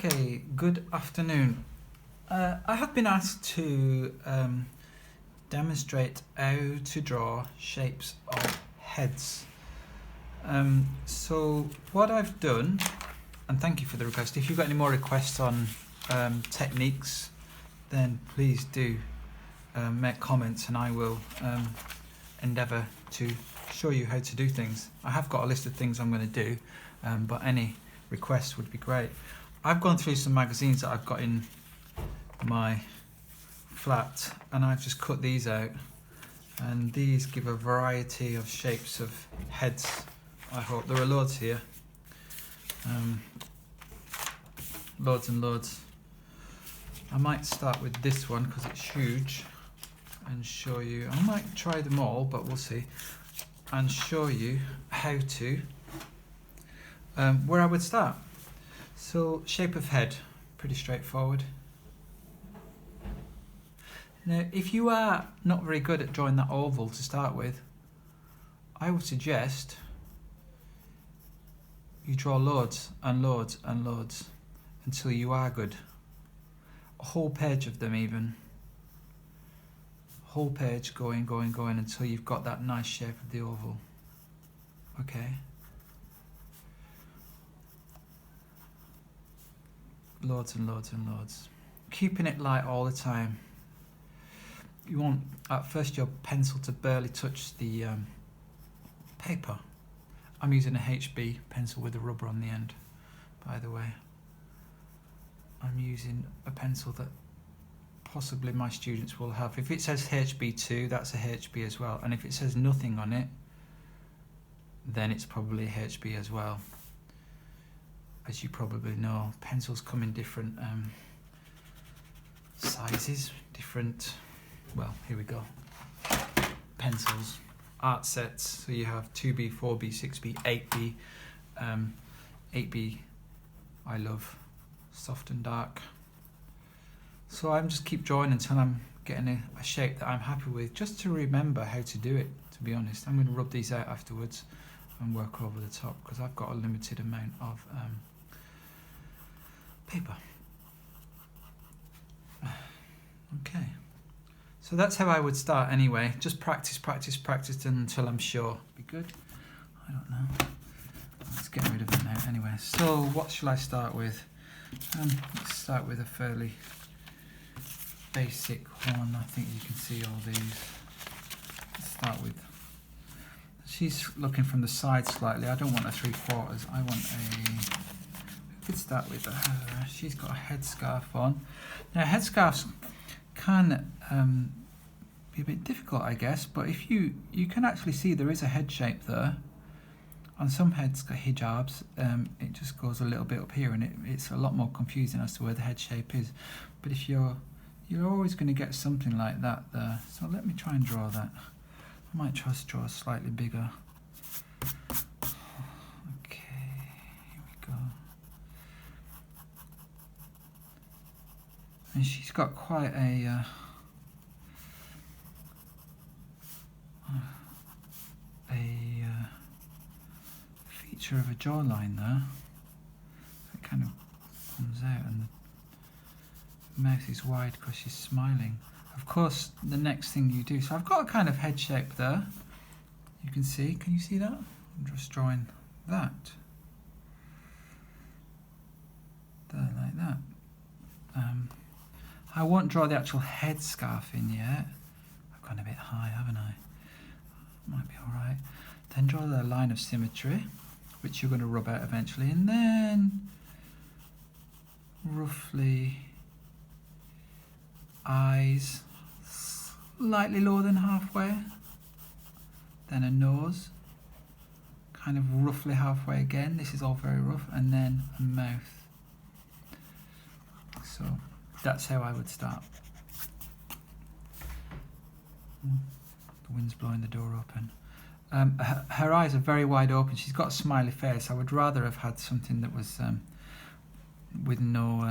Okay, good afternoon. I have been asked to demonstrate how to draw shapes of heads. So what I've done, and thank you for the request, if you've got any more requests on techniques, then please do make comments and I will endeavour to show you how to do things. I have got a list of things I'm going to do, but any requests would be great. I've gone through some magazines that I've got in my flat and I've just cut these out, and these give a variety of shapes of heads. I hope there are loads here, loads and loads. I might start with this one because it's huge and show you. I might try them all, but we'll see, and show you how to where I would start. So shape of head, pretty straightforward. Now if you are not very good at drawing that oval to start with, I would suggest you draw loads and loads and loads until you are good. A whole page of them even. Whole page going until you've got that nice shape of the oval. Okay? Loads and loads and loads. Keeping it light all the time. You want at first your pencil to barely touch the paper. I'm using a HB pencil with a rubber on the end, by the way. I'm using a pencil that possibly my students will have. If it says HB2, that's a HB as well. And if it says nothing on it, then it's probably a HB as well. As you probably know, pencils come in different sizes, different, well, here we go. Pencils, art sets, so you have 2B, 4B, 6B, 8B. 8B, I love soft and dark. So I'm just keep drawing until I'm getting a shape that I'm happy with, just to remember how to do it, to be honest. I'm going to rub these out afterwards and work over the top because I've got a limited amount of paper. Okay, so that's how I would start anyway. Just practice until I'm sure. Be good? I don't know. Let's get rid of it now anyway. So what shall I start with? Let's start with a fairly basic one. I think you can see all these. Let's start with, she's looking from the side slightly. I don't want a 3/4. I want a, we could start with her. She's got a headscarf on. Now headscarves can be a bit difficult, I guess, but if you can actually see there is a head shape there. On some heads, hijabs, it just goes a little bit up here, and it's a lot more confusing as to where the head shape is. But if you're always going to get something like that there. So let me try and draw that. I might try to draw slightly bigger. Okay, here we go. And she's got quite a feature of a jawline there. It kind of comes out, and the mouth is wide because she's smiling. Of course, the next thing you do, so I've got a kind of head shape there. You can see, can you see that? I'm just drawing that. There, like that. I won't draw the actual head scarf in yet. I've gone a bit high, haven't I? Might be alright. Then draw the line of symmetry, which you're going to rub out eventually, and then roughly eyes slightly lower than halfway, then a nose kind of roughly halfway again. This is all very rough, and then a mouth. So that's how I would start. The wind's blowing the door open. Her eyes are very wide open. She's got a smiley face. I would rather have had something that was with no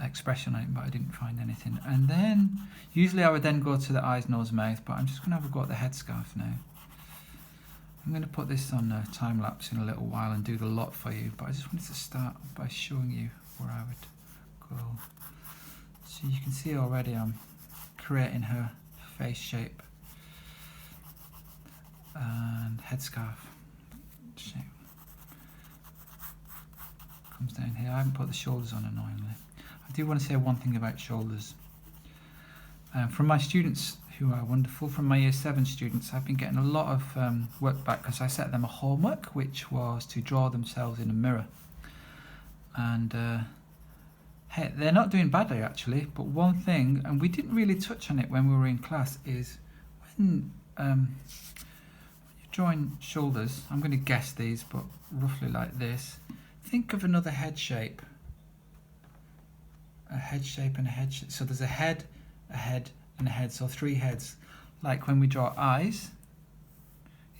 expression on it, but I didn't find anything. And then usually I would then go to the eyes, nose, mouth, but I'm just going to have a go at the headscarf now. I'm going to put this on a time lapse in a little while and do the lot for you, but I just wanted to start by showing you where I would circle. So you can see already I'm creating her face shape and headscarf shape. Comes down here. I haven't put the shoulders on annoyingly. I do want to say one thing about shoulders. From my students, who are wonderful, from my year 7 students, I've been getting a lot of work back because I set them a homework, which was to draw themselves in a mirror. And hey, they're not doing badly actually, but one thing, and we didn't really touch on it when we were in class, is when you're drawing shoulders, I'm going to guess these, but roughly like this, think of another head shape. A head shape and a head shape. So there's a head, and a head, so 3 heads. Like when we draw eyes,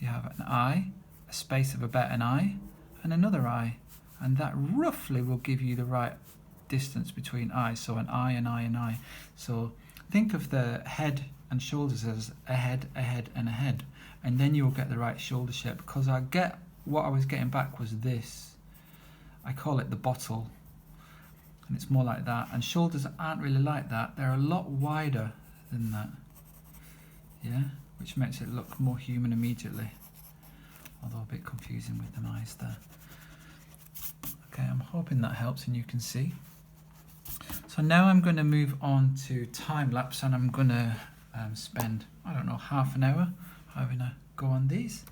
you have an eye, a space of about an eye, and another eye. And that roughly will give you the right distance between eyes. So an eye, an eye, an eye. So think of the head and shoulders as a head, and a head. And then you'll get the right shoulder shape. Because what I was getting back was this. I call it the bottle. And it's more like that. And shoulders aren't really like that. They're a lot wider than that. Yeah? Which makes it look more human immediately. Although a bit confusing with them eyes there. Okay, I'm hoping that helps and you can see. So now I'm going to move on to time lapse, and I'm going to spend, I don't know, half an hour having a go on these.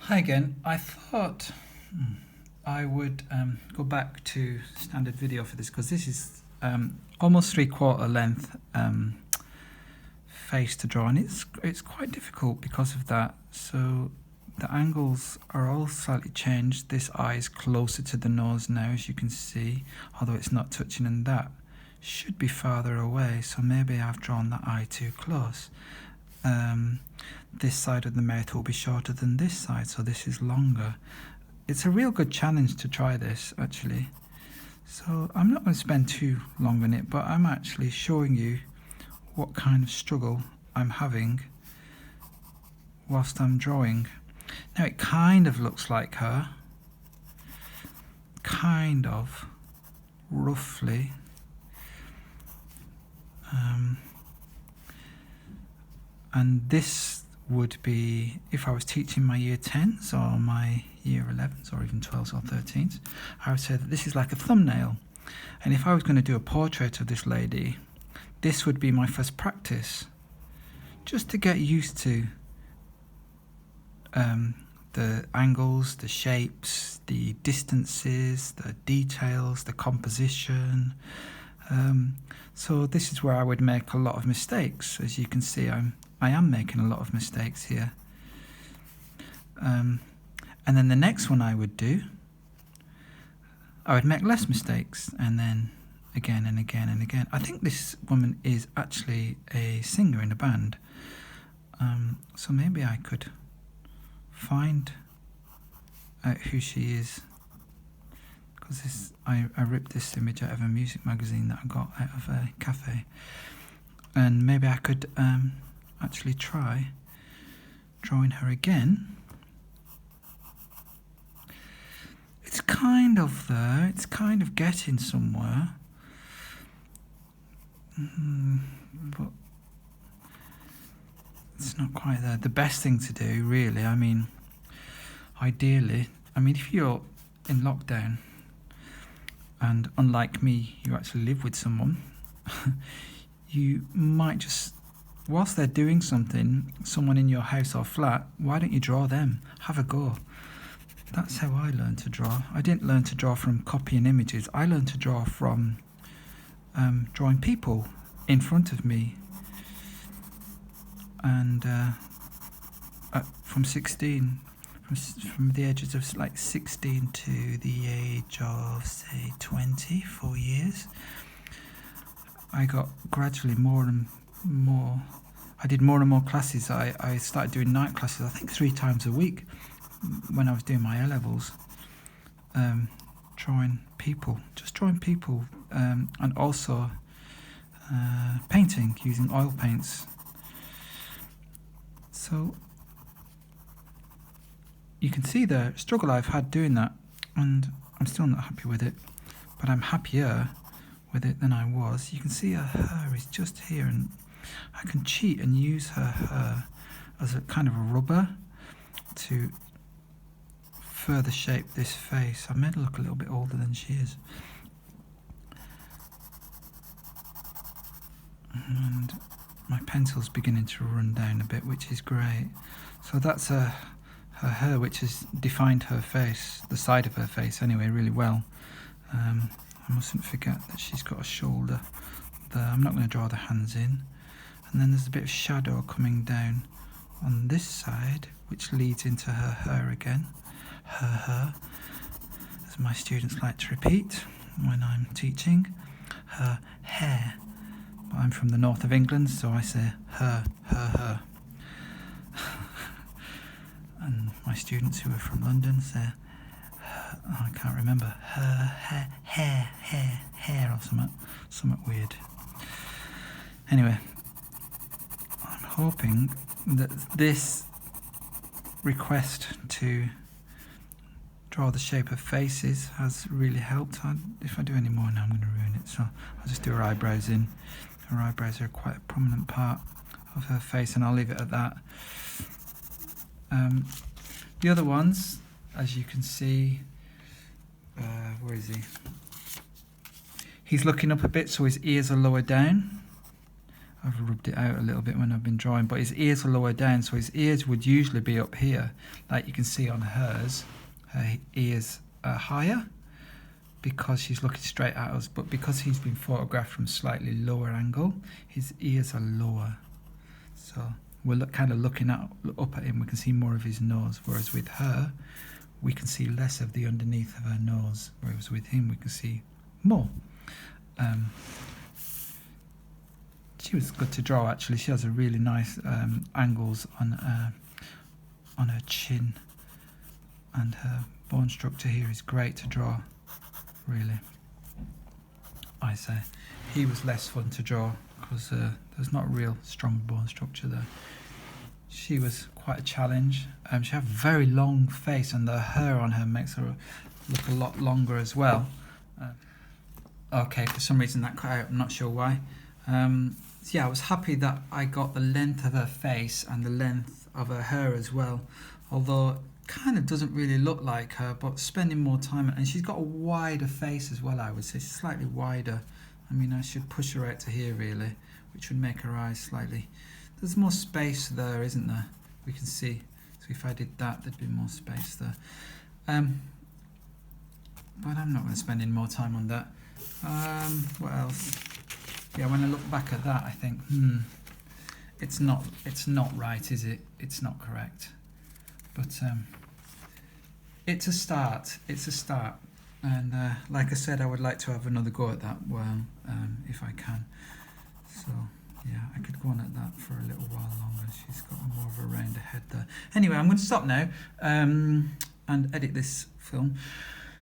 Hi again. I thought I would go back to standard video for this because this is almost 3/4 length face to draw, and it's quite difficult because of that. So the angles are all slightly changed. This eye is closer to the nose now, as you can see, although it's not touching, and that should be farther away. So maybe I've drawn that eye too close. This side of the mouth will be shorter than this side, so this is longer. It's a real good challenge to try this, actually. So I'm not going to spend too long on it, but I'm actually showing you what kind of struggle I'm having whilst I'm drawing. Now it kind of looks like her, kind of, roughly. And this would be, if I was teaching my year 10s or my year 11s or even 12s or 13s, I would say that this is like a thumbnail. And if I was going to do a portrait of this lady, this would be my first practice, just to get used to the angles, the shapes, the distances, the details, the composition. So this is where I would make a lot of mistakes. As you can see, I am making a lot of mistakes here. And then the next one I would do, I would make less mistakes, and then again and again and again. I think this woman is actually a singer in a band. So maybe I could find out who she is, because I ripped this image out of a music magazine that I got out of a cafe, and maybe I could actually try drawing her again. It's kind of there. It's kind of getting somewhere. But it's not quite there. The best thing to do, really, I mean, ideally, I mean, if you're in lockdown and unlike me, you actually live with someone, you might just, whilst they're doing something, someone in your house or flat, why don't you draw them? Have a go. That's how I learned to draw. I didn't learn to draw from copying images. I learned to draw from drawing people in front of me. And from 16, from the ages of like 16 to the age of, say, 20, 4 years, I got gradually more and more. I did more and more classes. I started doing night classes, I think 3 times a week when I was doing my A-levels, drawing people, and also painting, using oil paints. So you can see the struggle I've had doing that, and I'm still not happy with it, but I'm happier with it than I was. You can see her hair is just here, and I can cheat and use her hair as a kind of a rubber to further shape this face. I made her look a little bit older than she is. And my pencil's beginning to run down a bit, which is great. So that's her hair, which has defined her face, the side of her face anyway, really well. I mustn't forget that she's got a shoulder there. I'm not going to draw the hands in. And then there's a bit of shadow coming down on this side, which leads into her hair again. Her hair, as my students like to repeat when I'm teaching. Her hair. But I'm from the north of England, so I say her. And my students who are from London say, I can't remember, her, hair, or something weird. Anyway, I'm hoping that this request to draw the shape of faces has really helped. If I do any more now, I'm going to ruin it, so I'll just do her eyebrows in. Her eyebrows are quite a prominent part of her face, and I'll leave it at that. The other ones, as you can see, where is he? He's looking up a bit, so his ears are lower down. I've rubbed it out a little bit when I've been drawing, but his ears are lower down, so his ears would usually be up here, like you can see on hers. Her ears are higher because she's looking straight at us, but because he's been photographed from a slightly lower angle, his ears are lower. So we're kind of looking up at him, we can see more of his nose, whereas with her, we can see less of the underneath of her nose, whereas with him, we can see more. She was good to draw, actually. She has a really nice angles on her chin, and her bone structure here is great to draw, really. I say he was less fun to draw because there's not a real strong bone structure there. She was quite a challenge. She had a very long face, and the hair on her makes her look a lot longer as well. Okay, for some reason that cut out, I'm not sure why. So yeah, I was happy that I got the length of her face and the length of her hair as well, although it kind of doesn't really look like her, but spending more time, and she's got a wider face as well, I would say, slightly wider. I mean, I should push her out to here really, which would make her eyes slightly, there's more space there, isn't there? We can see, so if I did that, there'd be more space there. But I'm not going to spend any more time on that. What else? Yeah, when I look back at that, I think, it's not right, is it? It's not correct. But it's a start. And like I said, I would like to have another go at that, well, if I can. So yeah, I could go on at that for a little while longer. She's got more of a rounder head there. Anyway, I'm going to stop now and edit this film.